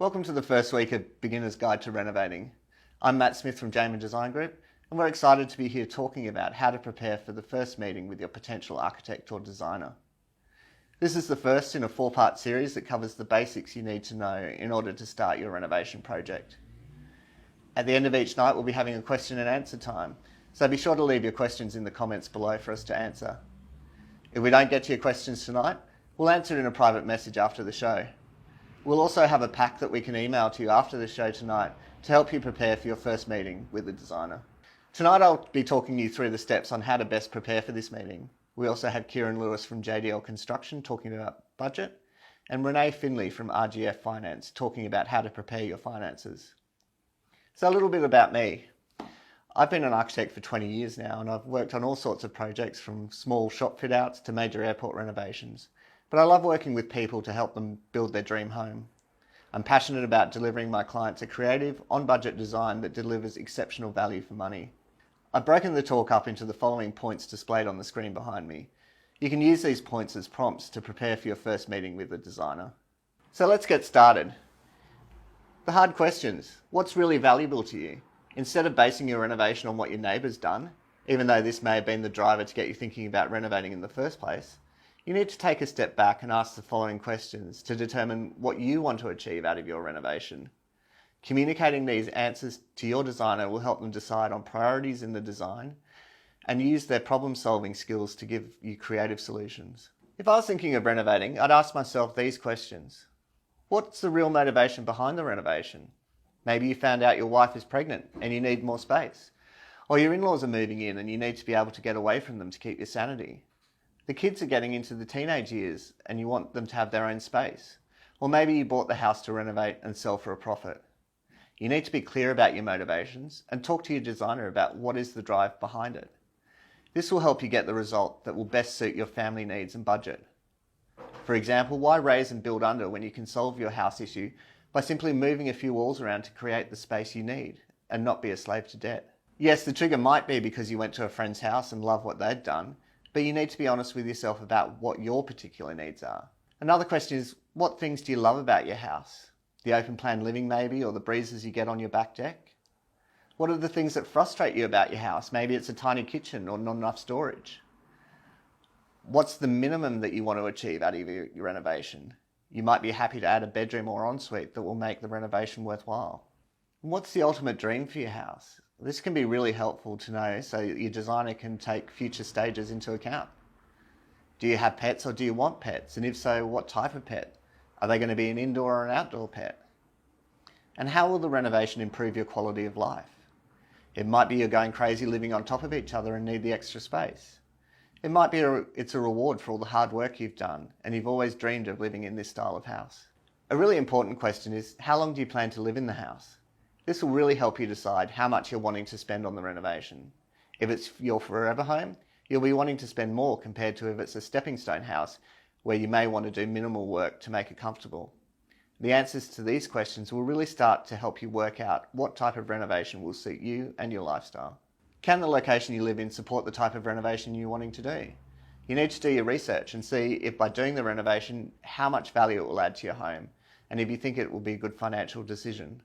Welcome to the first week of Beginner's Guide to Renovating. I'm Matt Smith from Jamin Design Group, and we're excited to be here talking about how to prepare for the first meeting with your potential architect or designer. This is the first in a 4-part series that covers the basics you need to know in order to start your renovation project. At the end of each night, we'll be having a question and answer time, so be sure to leave your questions in the comments below for us to answer. If we don't get to your questions tonight, we'll answer it in a private message after the show. We'll also have a pack that we can email to you after the show tonight to help you prepare for your first meeting with a designer. Tonight I'll be talking you through the steps on how to best prepare for this meeting. We also have Kieran Lewis from JDL Construction talking about budget, and Renee Finley from RGF Finance talking about how to prepare your finances. So a little bit about me. I've been an architect for 20 years now, and I've worked on all sorts of projects from small shop fit outs to major airport renovations. But I love working with people to help them build their dream home. I'm passionate about delivering my clients a creative, on-budget design that delivers exceptional value for money. I've broken the talk up into the following points displayed on the screen behind me. You can use these points as prompts to prepare for your first meeting with a designer. So let's get started. The hard questions. What's really valuable to you? Instead of basing your renovation on what your neighbour's done, even though this may have been the driver to get you thinking about renovating in the first place, you need to take a step back and ask the following questions to determine what you want to achieve out of your renovation. Communicating these answers to your designer will help them decide on priorities in the design and use their problem-solving skills to give you creative solutions. If I was thinking of renovating, I'd ask myself these questions. What's the real motivation behind the renovation? Maybe you found out your wife is pregnant and you need more space. Or your in-laws are moving in and you need to be able to get away from them to keep your sanity. The kids are getting into the teenage years and you want them to have their own space. Or maybe you bought the house to renovate and sell for a profit. You need to be clear about your motivations and talk to your designer about what is the drive behind it. This will help you get the result that will best suit your family needs and budget. For example, why raise and build under when you can solve your house issue by simply moving a few walls around to create the space you need and not be a slave to debt? Yes, the trigger might be because you went to a friend's house and loved what they'd done, but you need to be honest with yourself about what your particular needs are. Another question is, what things do you love about your house? The open plan living maybe, or the breezes you get on your back deck? What are the things that frustrate you about your house? Maybe it's a tiny kitchen or not enough storage. What's the minimum that you want to achieve out of your renovation? You might be happy to add a bedroom or ensuite that will make the renovation worthwhile. And what's the ultimate dream for your house? This can be really helpful to know so your designer can take future stages into account. Do you have pets or do you want pets? And if so, what type of pet? Are they going to be an indoor or an outdoor pet? And how will the renovation improve your quality of life? It might be you're going crazy living on top of each other and need the extra space. It might be it's a reward for all the hard work you've done and you've always dreamed of living in this style of house. A really important question is, how long do you plan to live in the house? This will really help you decide how much you're wanting to spend on the renovation. If it's your forever home, you'll be wanting to spend more compared to if it's a stepping stone house where you may want to do minimal work to make it comfortable. The answers to these questions will really start to help you work out what type of renovation will suit you and your lifestyle. Can the location you live in support the type of renovation you're wanting to do? You need to do your research and see if by doing the renovation, how much value it will add to your home, and if you think it will be a good financial decision.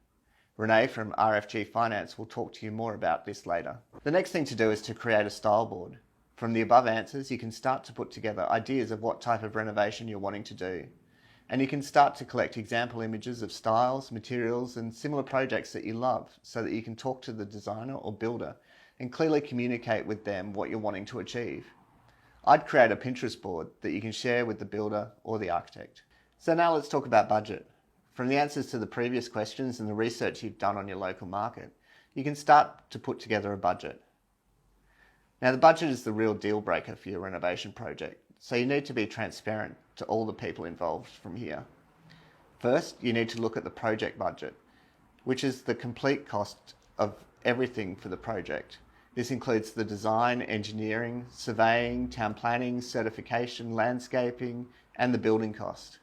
Renee from RFG Finance will talk to you more about this later. The next thing to do is to create a style board. From the above answers, you can start to put together ideas of what type of renovation you're wanting to do. And you can start to collect example images of styles, materials, and similar projects that you love so that you can talk to the designer or builder and clearly communicate with them what you're wanting to achieve. I'd create a Pinterest board that you can share with the builder or the architect. So now let's talk about budget. From the answers to the previous questions and the research you've done on your local market, you can start to put together a budget. Now the budget is the real deal breaker for your renovation project, so you need to be transparent to all the people involved from here. First, you need to look at the project budget, which is the complete cost of everything for the project. This includes the design, engineering, surveying, town planning, certification, landscaping, and the building cost.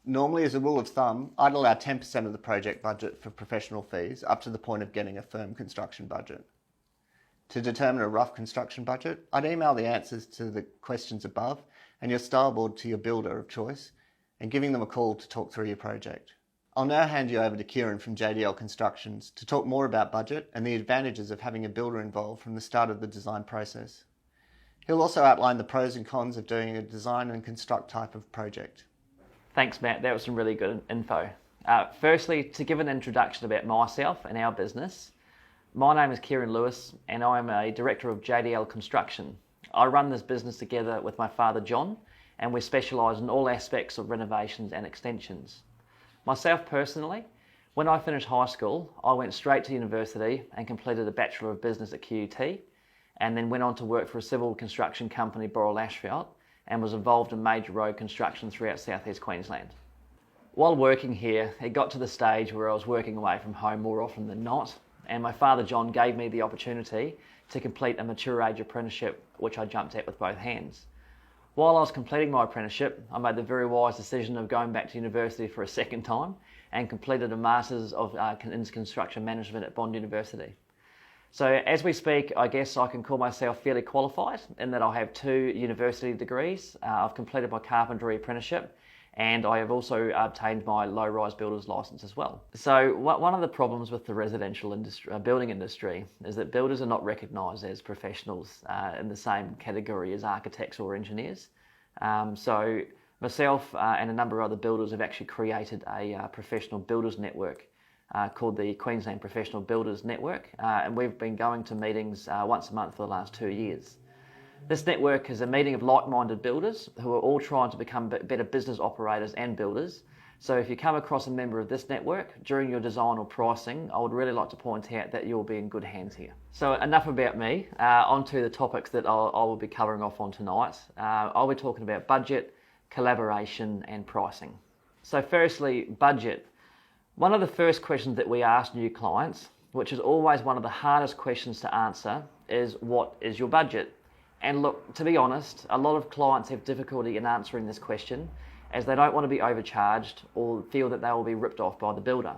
Normally, as a rule of thumb, I'd allow 10% of the project budget for professional fees up to the point of getting a firm construction budget. To determine a rough construction budget, I'd email the answers to the questions above and your style board to your builder of choice and giving them a call to talk through your project. I'll now hand you over to Kieran from JDL Constructions to talk more about budget and the advantages of having a builder involved from the start of the design process. He'll also outline the pros and cons of doing a design and construct type of project. Thanks, Matt. That was some really good info. Firstly, to give an introduction about myself and our business, my name is Kieran Lewis and I'm a director of JDL Construction. I run this business together with my father John, and we specialise in all aspects of renovations and extensions. Myself personally, when I finished high school, I went straight to university and completed a Bachelor of Business at QUT, and then went on to work for a civil construction company, Boral Asphalt, and was involved in major road construction throughout southeast Queensland. While working here, it got to the stage where I was working away from home more often than not, and my father John gave me the opportunity to complete a mature age apprenticeship, which I jumped at with both hands. While I was completing my apprenticeship, I made the very wise decision of going back to university for a second time and completed a Masters in Construction Management at Bond University. So as we speak, I guess I can call myself fairly qualified in that I have 2 university degrees. I've completed my carpentry apprenticeship, and I have also obtained my low-rise builder's licence as well. So one of the problems with the residential building industry is that builders are not recognised as professionals in the same category as architects or engineers. So myself and a number of other builders have actually created a professional builders network called the Queensland Professional Builders Network, and we've been going to meetings once a month for the last 2 years. This network is a meeting of like-minded builders who are all trying to become better business operators and builders. So if you come across a member of this network during your design or pricing, I would really like to point out that you'll be in good hands here. So enough about me, onto the topics that I will be covering off on tonight. I'll be talking about budget, collaboration and pricing. So firstly, budget. One of the first questions that we ask new clients, which is always one of the hardest questions to answer, is what is your budget? And look, to be honest, a lot of clients have difficulty in answering this question as they don't want to be overcharged or feel that they will be ripped off by the builder.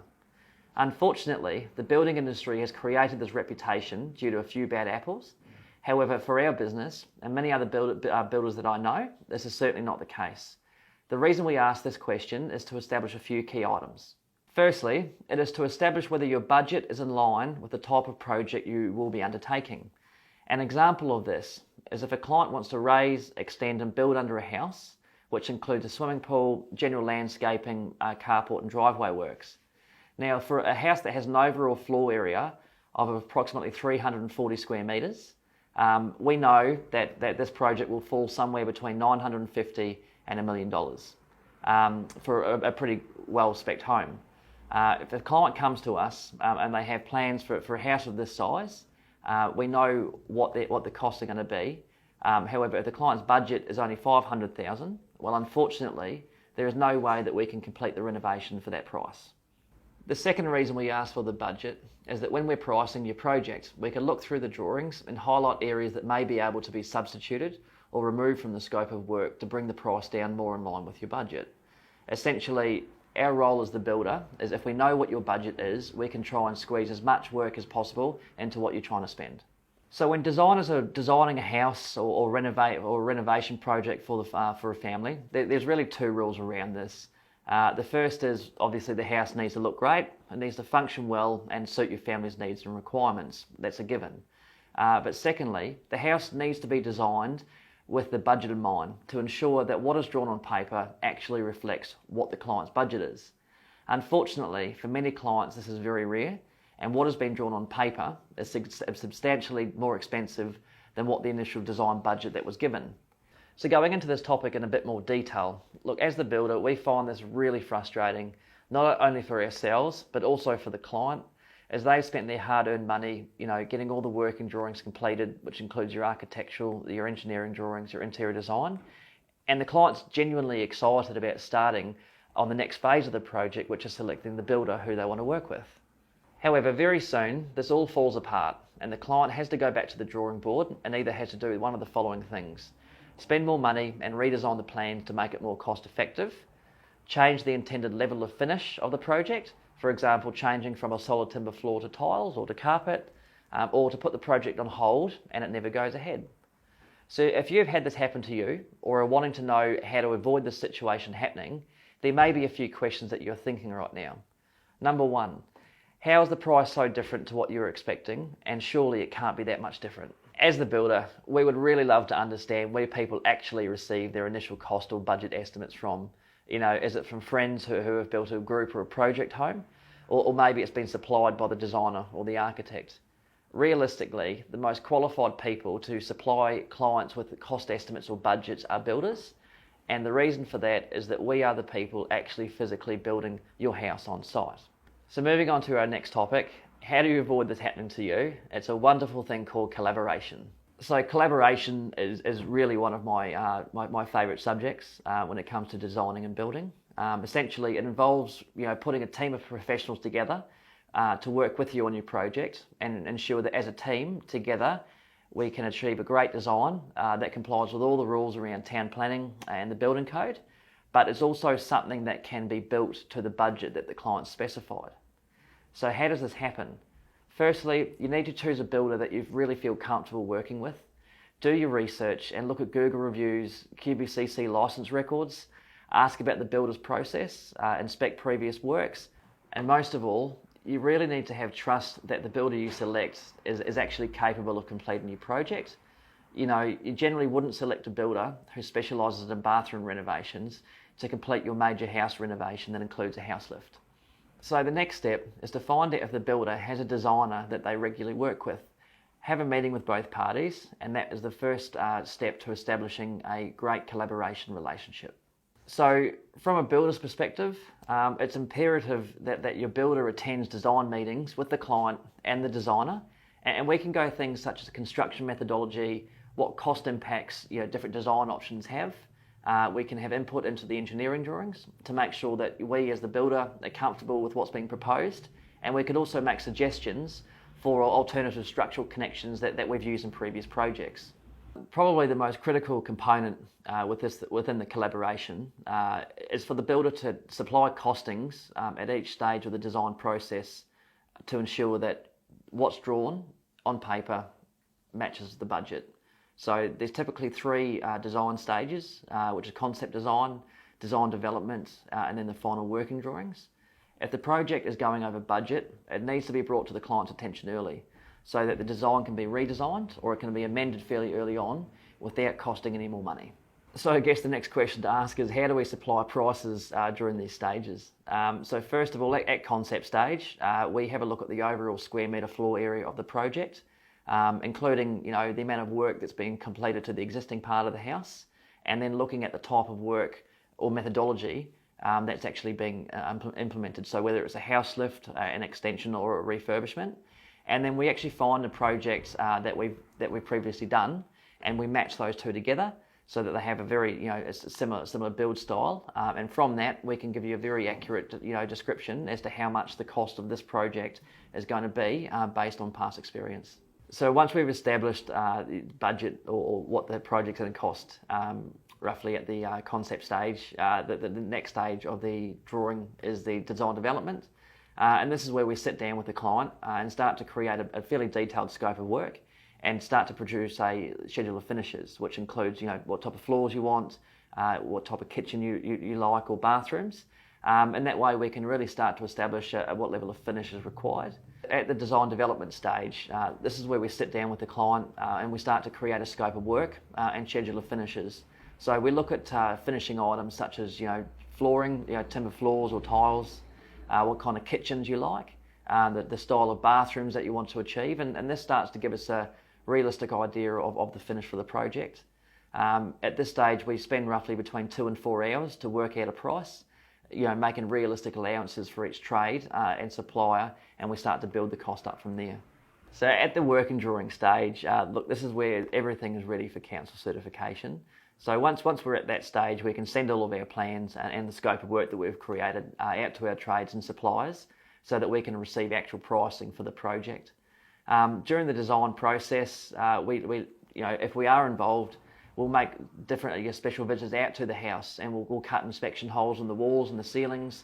Unfortunately, the building industry has created this reputation due to a few bad apples. However, for our business and many other builders that I know, this is certainly not the case. The reason we ask this question is to establish a few key items. Firstly, it is to establish whether your budget is in line with the type of project you will be undertaking. An example of this is if a client wants to raise, extend and build under a house, which includes a swimming pool, general landscaping, carport and driveway works. Now for a house that has an overall floor area of approximately 340 square metres, we know that this project will fall somewhere between $950,000 and $1 million for a pretty well-spec'd home. If a client comes to us and they have plans for a house of this size, we know what the costs are going to be. However, if the client's budget is only $500,000, well, unfortunately, there is no way that we can complete the renovation for that price. The second reason we ask for the budget is that when we're pricing your project, we can look through the drawings and highlight areas that may be able to be substituted or removed from the scope of work to bring the price down more in line with your budget. Essentially, our role as the builder is if we know what your budget is, we can try and squeeze as much work as possible into what you're trying to spend. So when designers are designing a house or renovation project for a family, there's really 2 rules around this. The first is obviously the house needs to look great, it needs to function well and suit your family's needs and requirements. That's a given. But secondly, the house needs to be designed with the budget in mind to ensure that what is drawn on paper actually reflects what the client's budget is. Unfortunately, for many clients this is very rare, and what has been drawn on paper is substantially more expensive than what the initial design budget that was given. So going into this topic in a bit more detail, look, as the builder, we find this really frustrating, not only for ourselves, but also for the client, as they've spent their hard-earned money, getting all the work and drawings completed, which includes your architectural, your engineering drawings, your interior design, and the client's genuinely excited about starting on the next phase of the project, which is selecting the builder who they want to work with. However, very soon, this all falls apart, and the client has to go back to the drawing board and either has to do one of the following things: spend more money and redesign the plans to make it more cost effective, change the intended level of finish of the project, for example, changing from a solid timber floor to tiles or to carpet, or to put the project on hold and it never goes ahead. So if you've had this happen to you or are wanting to know how to avoid this situation happening, there may be a few questions that you're thinking right now. Number one, how is the price so different to what you were expecting? And surely it can't be that much different. As the builder, we would really love to understand where people actually receive their initial cost or budget estimates from. Is it from friends who have built a group or a project home? Or maybe it's been supplied by the designer or the architect. Realistically, the most qualified people to supply clients with cost estimates or budgets are builders. And the reason for that is that we are the people actually physically building your house on site. So moving on to our next topic, how do you avoid this happening to you? It's a wonderful thing called collaboration. So collaboration is really one of my favourite subjects when it comes to designing and building. Essentially, it involves putting a team of professionals together to work with you on your project and ensure that as a team together we can achieve a great design that complies with all the rules around town planning and the building code, but it's also something that can be built to the budget that the client specified. So how does this happen? Firstly, you need to choose a builder that you really feel comfortable working with. Do your research and look at Google reviews, QBCC license records, ask about the builder's process, inspect previous works, and most of all, you really need to have trust that the builder you select is actually capable of completing your project. You generally wouldn't select a builder who specialises in bathroom renovations to complete your major house renovation that includes a house lift. So the next step is to find out if the builder has a designer that they regularly work with. Have a meeting with both parties, and that is the first step to establishing a great collaboration relationship. So from a builder's perspective, it's imperative that your builder attends design meetings with the client and the designer, and we can go things such as construction methodology, what cost impacts different design options have. We can have input into the engineering drawings to make sure that we as the builder are comfortable with what's being proposed, and we can also make suggestions for alternative structural connections that we've used in previous projects. Probably the most critical component within the collaboration is for the builder to supply costings at each stage of the design process to ensure that what's drawn on paper matches the budget. So there's typically three design stages, which is concept design, design development, and then the final working drawings. If the project is going over budget, it needs to be brought to the client's attention early so that the design can be redesigned or it can be amended fairly early on without costing any more money. So I guess the next question to ask is, how do we supply prices during these stages? So first of all, at concept stage, we have a look at the overall square metre floor area of the project, including the amount of work that's being completed to the existing part of the house, and then looking at the type of work or methodology that's actually being implemented. So whether it's a house lift, an extension, or a refurbishment, and then we actually find the projects that we've previously done, and we match those two together so that they have a very similar build style, and from that we can give you a very accurate description as to how much the cost of this project is going to be based on past experience. So once we've established the budget or what the project's going to cost, roughly at the concept stage, the next stage of the drawing is the design development, and this is where we sit down with the client and start to create a fairly detailed scope of work and start to produce a schedule of finishes, which includes what type of floors you want, what type of kitchen you like, or bathrooms, and that way we can really start to establish what level of finish is required. At the design development stage, this is where we sit down with the client and we start to create a scope of work and schedule of finishes. So we look at finishing items such as flooring, timber floors or tiles, what kind of kitchens you like, the style of bathrooms that you want to achieve, and this starts to give us a realistic idea of the finish for the project. At this stage, we spend roughly between 2 and 4 hours to work out a price, making realistic allowances for each trade and supplier, and we start to build the cost up from there. So at the working drawing stage, look, this is where everything is ready for council certification. So once we're at that stage, we can send all of our plans and the scope of work that we've created out to our trades and suppliers so that we can receive actual pricing for the project. During the design process, if we are involved, we'll make different special visits out to the house, and we'll cut inspection holes in the walls and the ceilings,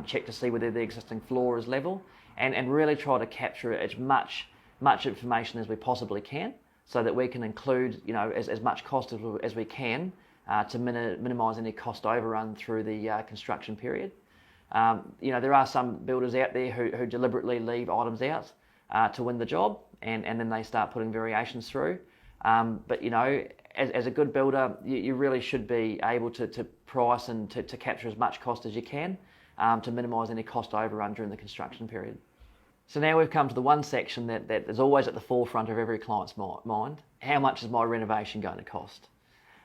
check to see whether the existing floor is level, and really try to capture as much information as we possibly can, so that we can include as much cost as we can to minimise any cost overrun through the construction period. There are some builders out there who deliberately leave items out to win the job, and then they start putting variations through. But as a good builder, you really should be able to price and to capture as much cost as you can to minimise any cost overrun during the construction period. So now we've come to the one section that is always at the forefront of every client's mind. How much is my renovation going to cost?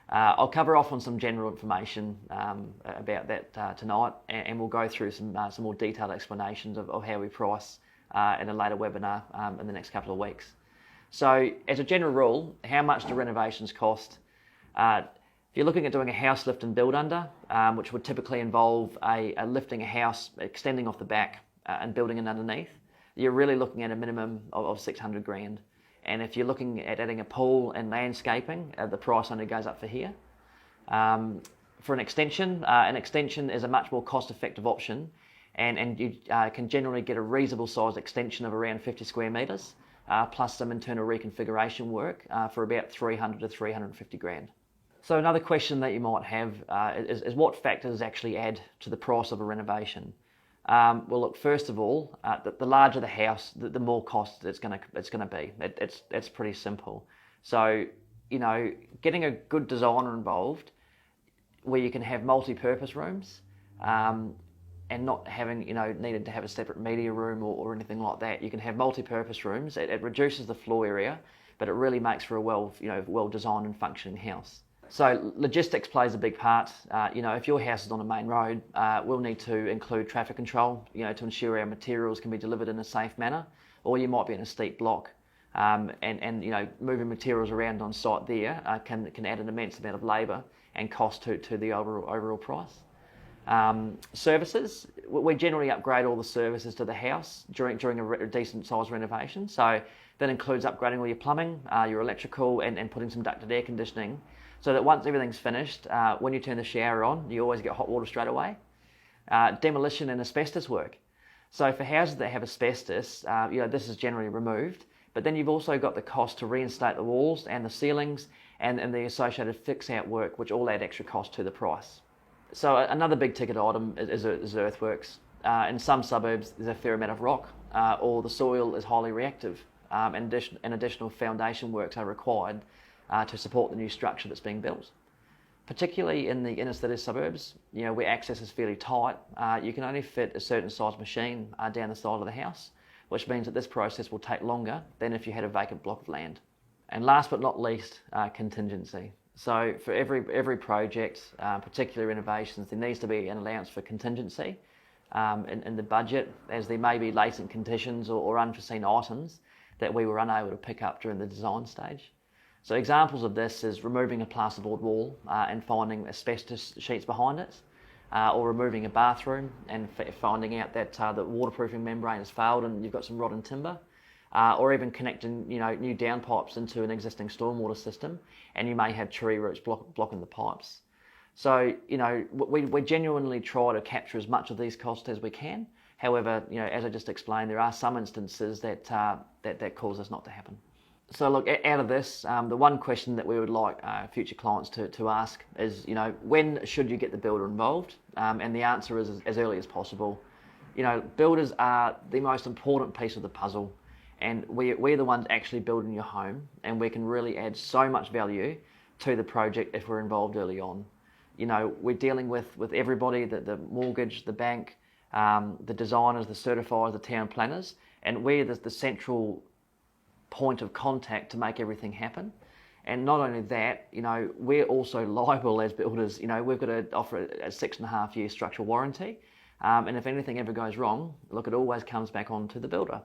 I'll cover off on some general information about that tonight, and we'll go through some more detailed explanations of how we price in a later webinar in the next couple of weeks. So as a general rule, how much do renovations cost? If you're looking at doing a house lift and build under, which would typically involve a lifting a house, extending off the back and building it underneath, you're really looking at a minimum of 600 grand. And if you're looking at adding a pool and landscaping, the price only goes up for here. For an extension is a much more cost-effective option, and you can generally get a reasonable sized extension of around 50 square metres, plus some internal reconfiguration work for about 300 to 350 grand. So another question that you might have is what factors actually add to the price of a renovation? Well, look, first of all, the larger the house, the more cost it's going to be. It's pretty simple. So, getting a good designer involved, where you can have multi-purpose rooms, and not having needed to have a separate media room or anything like that. You can have multi-purpose rooms. It reduces the floor area, but it really makes for a well designed and functioning house. So logistics plays a big part. If your house is on a main road, we'll need to include traffic control, to ensure our materials can be delivered in a safe manner. Or you might be in a steep block, and moving materials around on site there can add an immense amount of labour and cost to the overall price. Services, we generally upgrade all the services to the house during a decent sized renovation. So that includes upgrading all your plumbing, your electrical, and putting some ducted air conditioning, so that once everything's finished, when you turn the shower on, you always get hot water straight away. Demolition and asbestos work. So for houses that have asbestos, this is generally removed, but then you've also got the cost to reinstate the walls and the ceilings and the associated fix-out work, which all add extra cost to the price. So another big ticket item is earthworks. In some suburbs, there's a fair amount of rock, or the soil is highly reactive, and additional foundation works are required to support the new structure that's being built. Particularly in the inner city suburbs, where access is fairly tight, you can only fit a certain size machine down the side of the house, which means that this process will take longer than if you had a vacant block of land. And last but not least, contingency. So for every project, particularly renovations, there needs to be an allowance for contingency in the budget, as there may be latent conditions or unforeseen items that we were unable to pick up during the design stage. So examples of this is removing a plasterboard wall and finding asbestos sheets behind it, or removing a bathroom and finding out that the waterproofing membrane has failed and you've got some rotten timber, or even connecting new downpipes into an existing stormwater system, and you may have tree roots blocking the pipes. So we genuinely try to capture as much of these costs as we can. However, as I just explained, there are some instances that cause this not to happen. So look, out of this, the one question that we would like future clients to ask is, when should you get the builder involved? And the answer is as early as possible. Builders are the most important piece of the puzzle, and we're the ones actually building your home, and we can really add so much value to the project if we're involved early on. We're dealing with everybody, the mortgage, the bank, the designers, the certifiers, the town planners, and we're the central point of contact to make everything happen. And not only that, we're also liable as builders. We've got to offer a 6.5 year structural warranty, and if anything ever goes wrong, look, it always comes back on to the builder.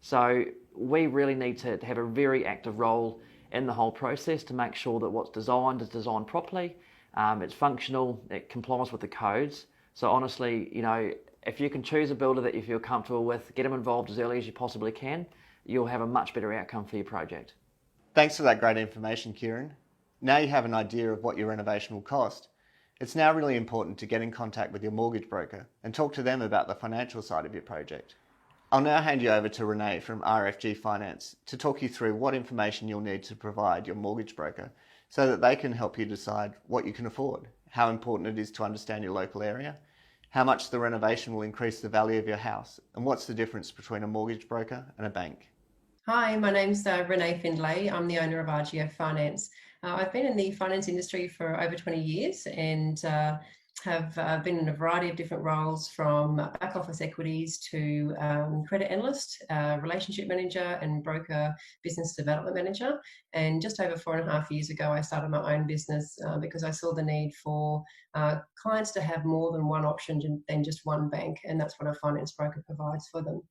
So we really need to have a very active role in the whole process to make sure that what's designed is designed properly, it's functional, it complies with the codes. So honestly, if you can choose a builder that you feel comfortable with, get them involved as early as you possibly can, you'll have a much better outcome for your project. Thanks for that great information, Kieran. Now you have an idea of what your renovation will cost. It's now really important to get in contact with your mortgage broker and talk to them about the financial side of your project. I'll now hand you over to Renee from RFG Finance to talk you through what information you'll need to provide your mortgage broker so that they can help you decide what you can afford, how important it is to understand your local area, how much the renovation will increase the value of your house, and what's the difference between a mortgage broker and a bank. Hi, my name's Renee Findlay. I'm the owner of RGF Finance. I've been in the finance industry for over 20 years and have been in a variety of different roles, from back office equities to credit analyst, relationship manager and broker business development manager. And just over 4.5 years ago, I started my own business because I saw the need for clients to have more than one option than just one bank, and that's what a finance broker provides for them.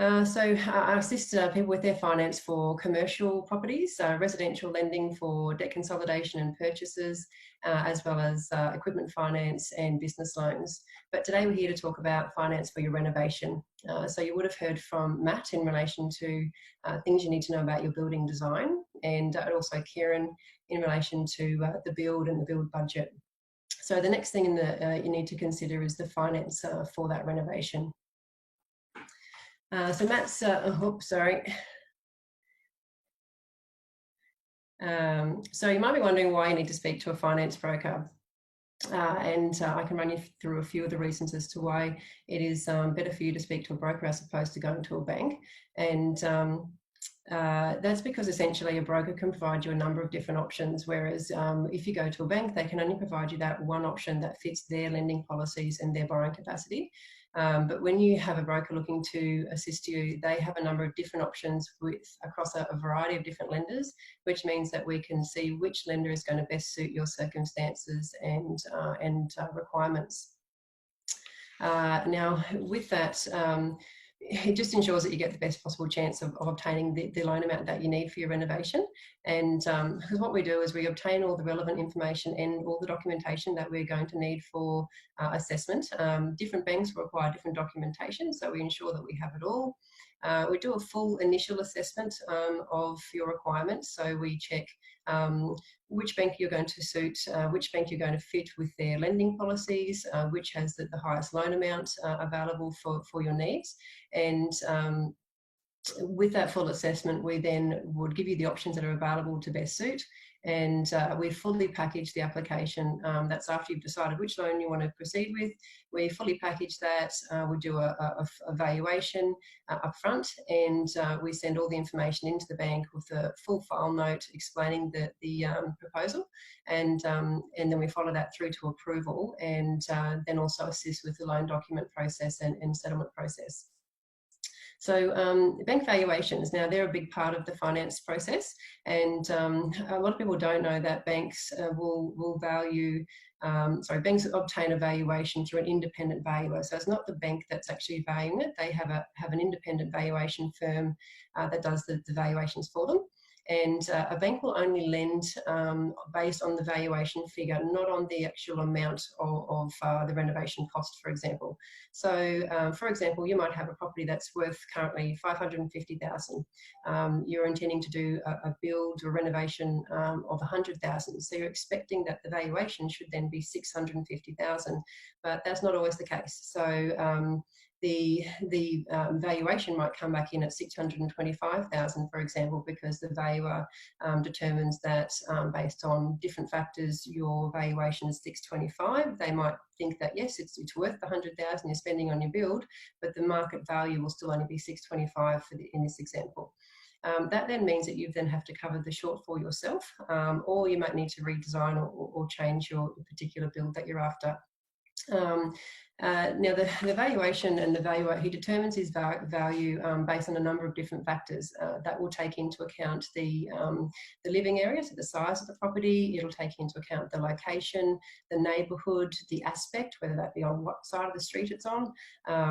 I assist people with their finance for commercial properties, residential lending for debt consolidation and purchases, as well as equipment finance and business loans. But today we're here to talk about finance for your renovation. So you would have heard from Matt in relation to things you need to know about your building design, and also Kieran in relation to the build and the build budget. So the next thing you need to consider is the finance for that renovation. So Matt's, sorry. So you might be wondering why you need to speak to a finance broker. I can run you through a few of the reasons as to why it is better for you to speak to a broker as opposed to going to a bank. And that's because essentially a broker can provide you a number of different options, whereas if you go to a bank, they can only provide you that one option that fits their lending policies and their borrowing capacity. But when you have a broker looking to assist you, they have a number of different options across a variety of different lenders, which means that we can see which lender is going to best suit your circumstances and requirements. Now, with that, it just ensures that you get the best possible chance of obtaining the loan amount that you need for your renovation. And because what we do is we obtain all the relevant information and all the documentation that we're going to need for assessment. Different banks require different documentation, so we ensure that we have it all. We do a full initial assessment of your requirements, so we check which bank you're going to suit, which bank you're going to fit with their lending policies, which has the highest loan amount available for your needs. And with that full assessment, we then would give you the options that are available to best suit. And we fully package the application. That's after you've decided which loan you want to proceed with. We fully package that. We do a valuation up front, and we send all the information into the bank with a full file note explaining the proposal, and then we follow that through to approval, and then also assist with the loan document process and settlement process. So bank valuations, now they're a big part of the finance process, and a lot of people don't know that banks banks obtain a valuation through an independent valuer. So it's not the bank that's actually valuing it. They have an independent valuation firm that does the valuations for them. And a bank will only lend based on the valuation figure, not on the actual amount of the renovation cost, for example. So, for example, you might have a property that's worth currently $550,000. You're intending to do a build or renovation of $100,000. So you're expecting that the valuation should then be $650,000, but that's not always the case. So the valuation might come back in at $625,000, for example, because the valuer determines that based on different factors, your valuation is $625,000. They might think that yes, it's worth the $100,000 you're spending on your build, but the market value will still only be $625,000 in this example. That then means that you then have to cover the shortfall yourself, or you might need to redesign or change your particular build that you're after. Now, the valuation and the valuer, he determines his value based on a number of different factors. That will take into account the living area, so the size of the property. It'll take into account the location, the neighbourhood, the aspect, whether that be on what side of the street it's on,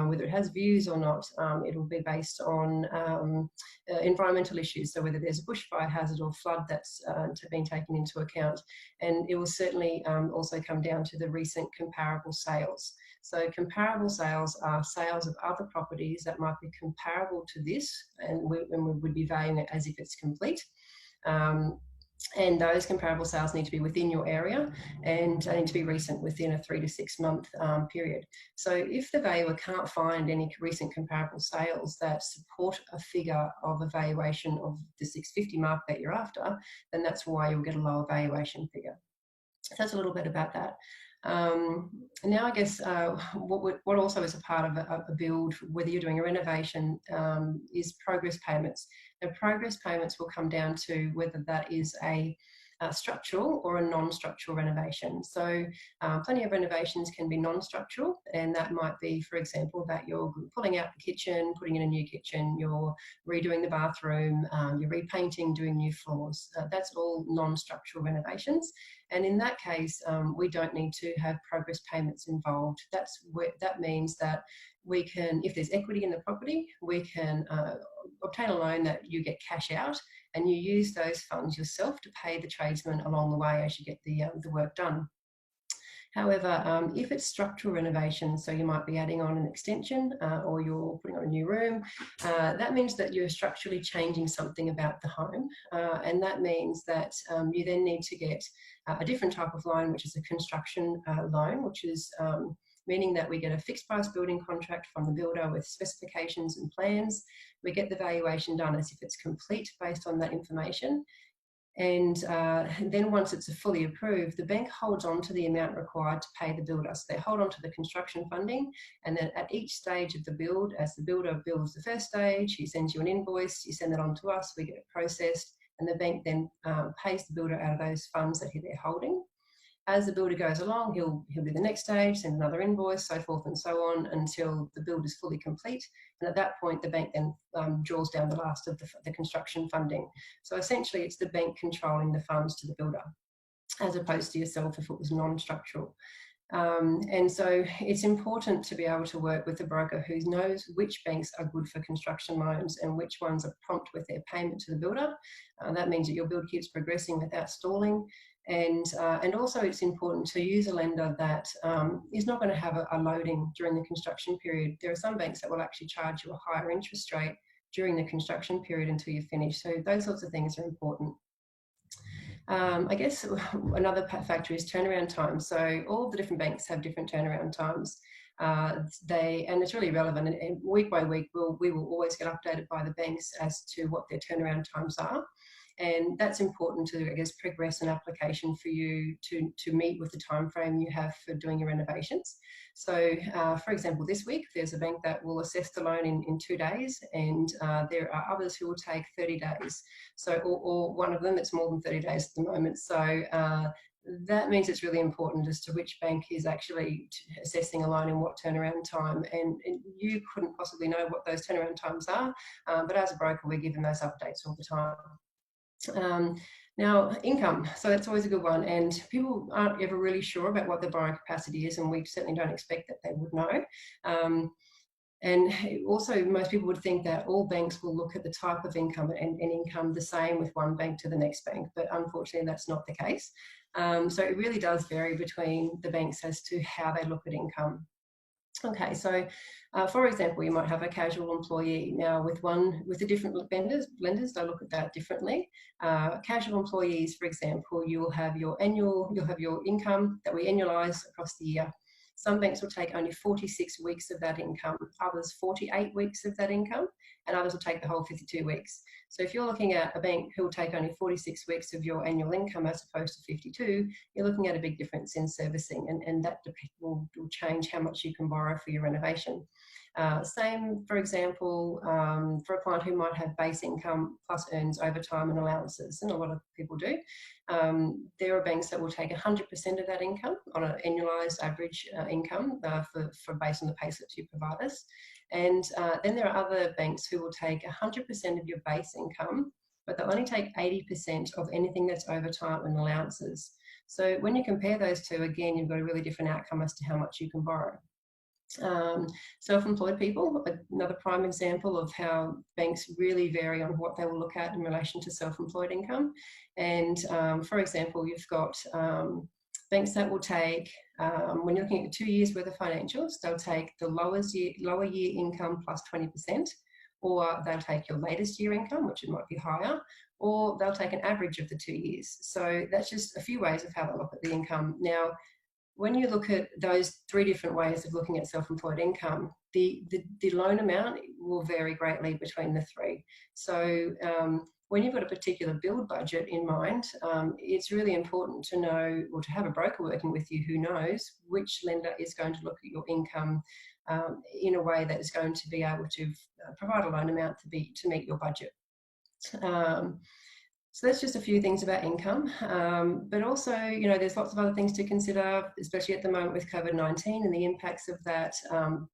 whether it has views or not. It'll be based on environmental issues, so whether there's a bushfire hazard or flood that's been taken into account. And it will certainly also come down to the recent comparable sales. So comparable sales are sales of other properties that might be comparable to this, and we would be valuing it as if it's complete. And those comparable sales need to be within your area and need to be recent, within a 3 to 6 month period. So if the valuer can't find any recent comparable sales that support a figure of a valuation of the 650 mark that you're after, then that's why you'll get a lower valuation figure. So that's a little bit about that. Now, I guess what also is a part of a build, whether you're doing a renovation, is progress payments. Now, progress payments will come down to whether that is a structural or a non-structural renovation. So plenty of renovations can be non-structural, and that might be, for example, that you're pulling out the kitchen, putting in a new kitchen, you're redoing the bathroom, you're repainting, doing new floors. That's all non-structural renovations. And in that case, we don't need to have progress payments involved. That means that we can, if there's equity in the property, we can obtain a loan that you get cash out, and you use those funds yourself to pay the tradesmen along the way as you get the work done. However, if it's structural renovation, so you might be adding on an extension or you're putting on a new room, that means that you're structurally changing something about the home. And that means that you then need to get a different type of loan, which is a construction loan, which is meaning that we get a fixed price building contract from the builder with specifications and plans. We get the valuation done as if it's complete based on that information. And then once it's fully approved, the bank holds on to the amount required to pay the builder. So they hold on to the construction funding, and then at each stage of the build, as the builder builds the first stage, he sends you an invoice, you send that on to us, we get it processed, and the bank then pays the builder out of those funds that they're holding. As the builder goes along, he'll do the next stage, send another invoice, so forth and so on, until the build is fully complete. And at that point, the bank then draws down the last of the construction funding. So essentially, it's the bank controlling the funds to the builder, as opposed to yourself if it was non-structural. And so it's important to be able to work with a broker who knows which banks are good for construction loans and which ones are prompt with their payment to the builder. That means that your build keeps progressing without stalling. And also it's important to use a lender that is not going to have a loading during the construction period. There are some banks that will actually charge you a higher interest rate during the construction period until you finish. So those sorts of things are important. I guess another factor is turnaround time. So all the different banks have different turnaround times. And it's really relevant. And week by week, we will always get updated by the banks as to what their turnaround times are. And that's important to, I guess, progress an application for you to meet with the time frame you have for doing your renovations. So, for example, this week, there's a bank that will assess the loan in 2 days, and there are others who will take 30 days. So, or one of them that's more than 30 days at the moment. So, that means it's really important as to which bank is actually assessing a loan in what turnaround time. And you couldn't possibly know what those turnaround times are, but as a broker, we're given those updates all the time. Now, income. So that's always a good one. And people aren't ever really sure about what their borrowing capacity is, and we certainly don't expect that they would know. And also, most people would think that all banks will look at the type of income and income the same with one bank to the next bank, but unfortunately, that's not the case. So it really does vary between the banks as to how they look at income. Okay, so for example, you might have a casual employee. Now, with the different lenders, they look at that differently. Casual employees, for example, you'll have your income that we annualise across the year. Some banks will take only 46 weeks of that income, others 48 weeks of that income, and others will take the whole 52 weeks. So if you're looking at a bank who will take only 46 weeks of your annual income as opposed to 52, you're looking at a big difference in servicing, and that will change how much you can borrow for your renovation. Same, for example, for a client who might have base income plus earns overtime and allowances, and a lot of people do. There are banks that will take 100% of that income on an annualised average income for based on the payslips you provide us. And then there are other banks who will take 100% of your base income, but they'll only take 80% of anything that's overtime and allowances. So when you compare those two, again, you've got a really different outcome as to how much you can borrow. Self-employed people, another prime example of how banks really vary on what they will look at in relation to self-employed income. And for example, you've got banks that will take, when you're looking at 2 years worth of financials, they'll take the lower year income plus 20%, or they'll take your latest year income, which it might be higher, or they'll take an average of the 2 years. So that's just a few ways of how they look at the income. Now, when you look at those 3 different ways of looking at self-employed income, the loan amount will vary greatly between the 3. So when you've got a particular build budget in mind, it's really important to know, or to have a broker working with you who knows which lender is going to look at your income in a way that is going to be able to provide a loan amount to meet your budget. So that's just a few things about income, but also, there's lots of other things to consider, especially at the moment with COVID-19 and the impacts of that.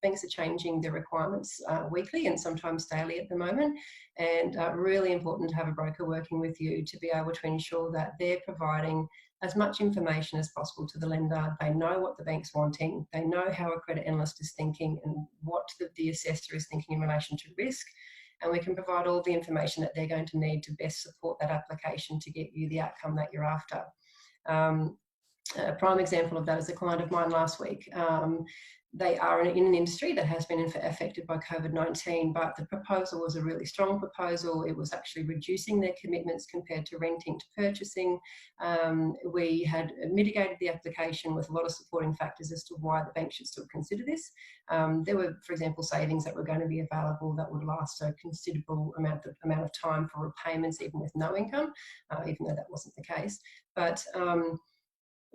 Banks are changing their requirements weekly and sometimes daily at the moment, and really important to have a broker working with you to be able to ensure that they're providing as much information as possible to the lender. They know what the bank's wanting, they know how a credit analyst is thinking and what the assessor is thinking in relation to risk. And we can provide all the information that they're going to need to best support that application to get you the outcome that you're after. A prime example of that is a client of mine last week. They are in an industry that has been affected by COVID-19, but the proposal was a really strong proposal. It was actually reducing their commitments compared to renting to purchasing. We had mitigated the application with a lot of supporting factors as to why the bank should still consider this. There were, for example, savings that were going to be available that would last a considerable amount of time for repayments, even with no income, even though that wasn't the case. But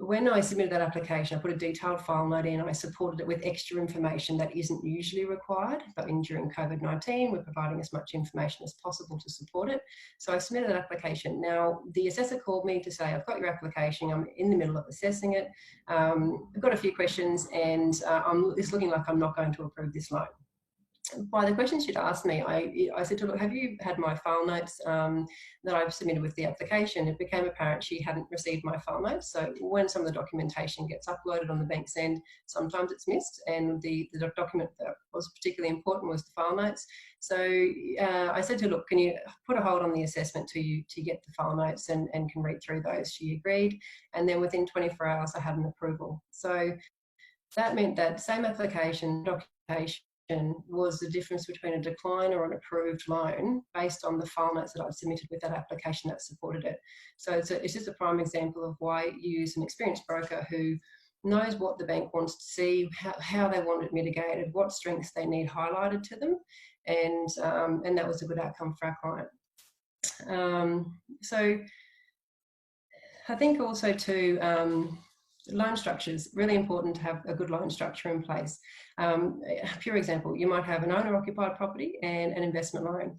when I submitted that application, I put a detailed file note in. I supported it with extra information that isn't usually required, but during COVID-19, we're providing as much information as possible to support it. So I submitted that application. Now, the assessor called me to say, I've got your application. I'm in the middle of assessing it. I've got a few questions, and it's looking like I'm not going to approve this loan. By the questions she'd asked me, I said to her, look, have you had my file notes that I've submitted with the application? It became apparent she hadn't received my file notes. So when some of the documentation gets uploaded on the bank's end, sometimes it's missed, and the document that was particularly important was the file notes. So I said to her, look, can you put a hold on the assessment to get the file notes and can read through those? She agreed, and then within 24 hours I had an approval. So that meant that same application, documentation, was the difference between a decline or an approved loan based on the file notes that I've submitted with that application that supported it. So it's just a prime example of why you use an experienced broker who knows what the bank wants to see, how they want it mitigated, what strengths they need highlighted to them, and that was a good outcome for our client. So I think also too, loan structures, really important to have a good loan structure in place. A pure example, you might have an owner-occupied property and an investment loan.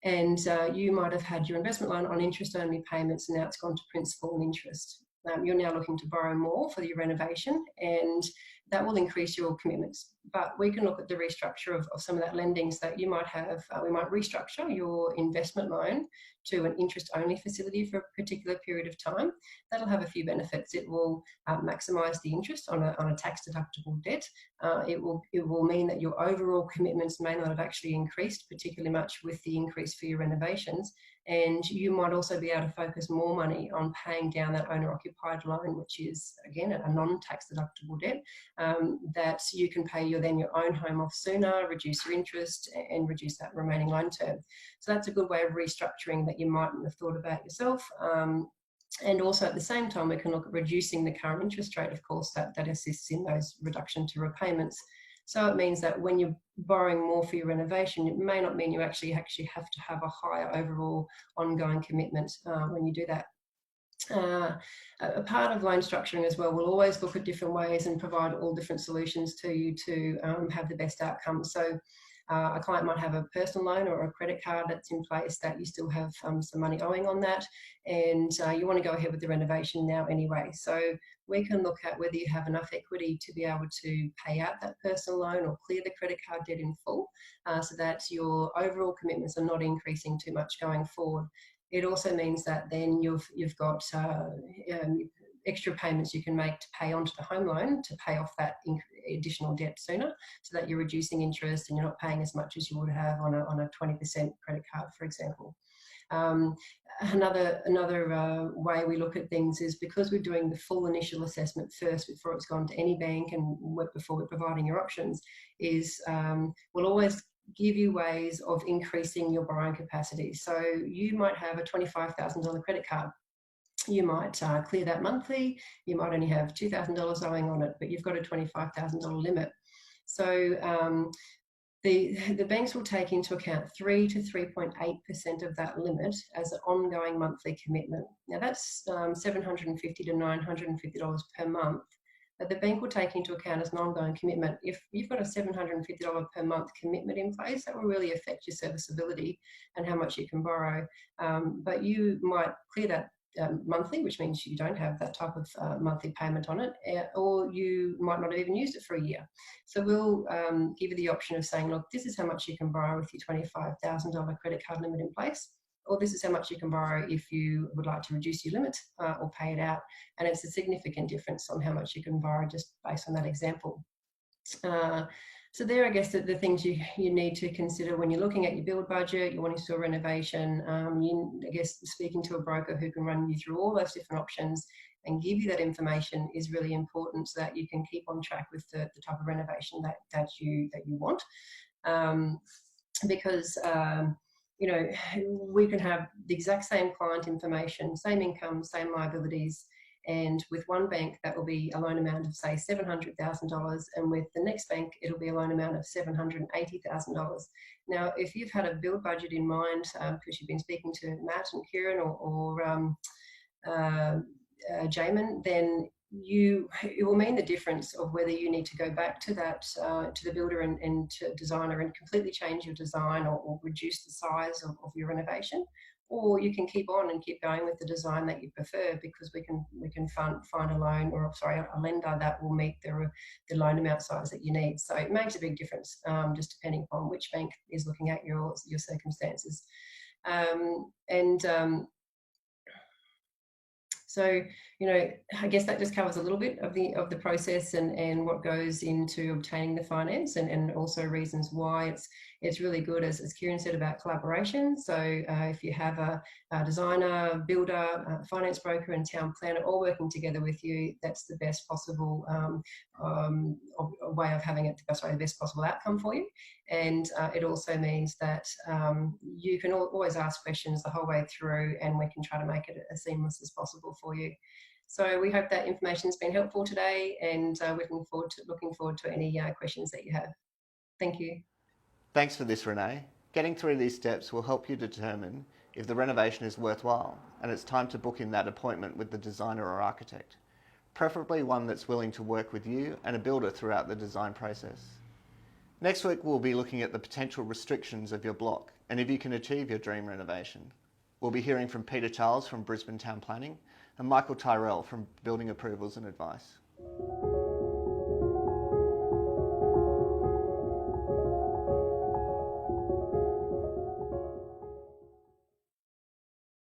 And you might have had your investment loan on interest-only payments, and now it's gone to principal and interest. You're now looking to borrow more for your renovation, and that will increase your commitments. But we can look at the restructure of some of that lending, so that you might have, we might restructure your investment loan to an interest-only facility for a particular period of time. That'll have a few benefits. It will maximise the interest on a tax-deductible debt. It will mean that your overall commitments may not have actually increased particularly much with the increase for your renovations. And you might also be able to focus more money on paying down that owner-occupied loan, which is, again, a non-tax deductible debt, that you can pay your own home off sooner, reduce your interest, and reduce that remaining loan term. So that's a good way of restructuring that you mightn't have thought about yourself. And also at the same time, we can look at reducing the current interest rate, of course, that assists in those reduction to repayments. So it means that when you're borrowing more for your renovation, it may not mean you actually have to have a higher overall ongoing commitment when you do that. A part of loan structuring as well, we'll always look at different ways and provide all different solutions to you to have the best outcome. So a client might have a personal loan or a credit card that's in place that you still have some money owing on that, and you want to go ahead with the renovation now anyway. So we can look at whether you have enough equity to be able to pay out that personal loan or clear the credit card debt in full, so that your overall commitments are not increasing too much going forward. It also means that then you've got extra payments you can make to pay onto the home loan to pay off that additional debt sooner, so that you're reducing interest and you're not paying as much as you would have on a 20% credit card, for example. Another way we look at things is, because we're doing the full initial assessment first before it's gone to any bank and before we're providing your options, is we'll always give you ways of increasing your borrowing capacity. So you might have a $25,000 credit card. You might clear that monthly. You might only have $2,000 owing on it, but you've got a $25,000 limit. So the banks will take into account 3 to 3.8% of that limit as an ongoing monthly commitment. Now that's $750 to $950 per month that the bank will take into account as an ongoing commitment. If you've got a $750 per month commitment in place, that will really affect your serviceability and how much you can borrow. But you might clear that monthly, which means you don't have that type of monthly payment on it, or you might not have even used it for a year. So we'll give you the option of saying, look, this is how much you can borrow with your $25,000 credit card limit in place, or this is how much you can borrow if you would like to reduce your limit or pay it out. And it's a significant difference on how much you can borrow just based on that example. So there, I guess, the things you need to consider when you're looking at your build budget, you're wanting to do a renovation, I guess speaking to a broker who can run you through all those different options and give you that information is really important so that you can keep on track with the type of renovation that you want. Because we can have the exact same client information, same income, same liabilities, and with one bank that will be a loan amount of say $700,000, and with the next bank it'll be a loan amount of $780,000. Now, if you've had a build budget in mind, because you've been speaking to Matt and Kieran or Jamin, then it will mean the difference of whether you need to go back to that to the builder and to designer and completely change your design or reduce the size of your renovation, or you can keep on and keep going with the design that you prefer, because we can find a loan a lender that will meet the loan amount size that you need. So it makes a big difference, just depending on which bank is looking at your circumstances. So, I guess that just covers a little bit of the process and what goes into obtaining the finance, and also reasons why it's really good, as Kieran said, about collaboration. So if you have a designer, builder, finance broker and town planner all working together with you, that's the best possible way of having it, the best possible outcome for you. And it also means that you can always ask questions the whole way through, and we can try to make it as seamless as possible for you. So we hope that information's been helpful today, and we're looking forward to any questions that you have. Thank you. Thanks for this, Renee. Getting through these steps will help you determine if the renovation is worthwhile, and it's time to book in that appointment with the designer or architect, preferably one that's willing to work with you and a builder throughout the design process. Next week, we'll be looking at the potential restrictions of your block and if you can achieve your dream renovation. We'll be hearing from Peter Charles from Brisbane Town Planning and Michael Tyrell from Building Approvals and Advice.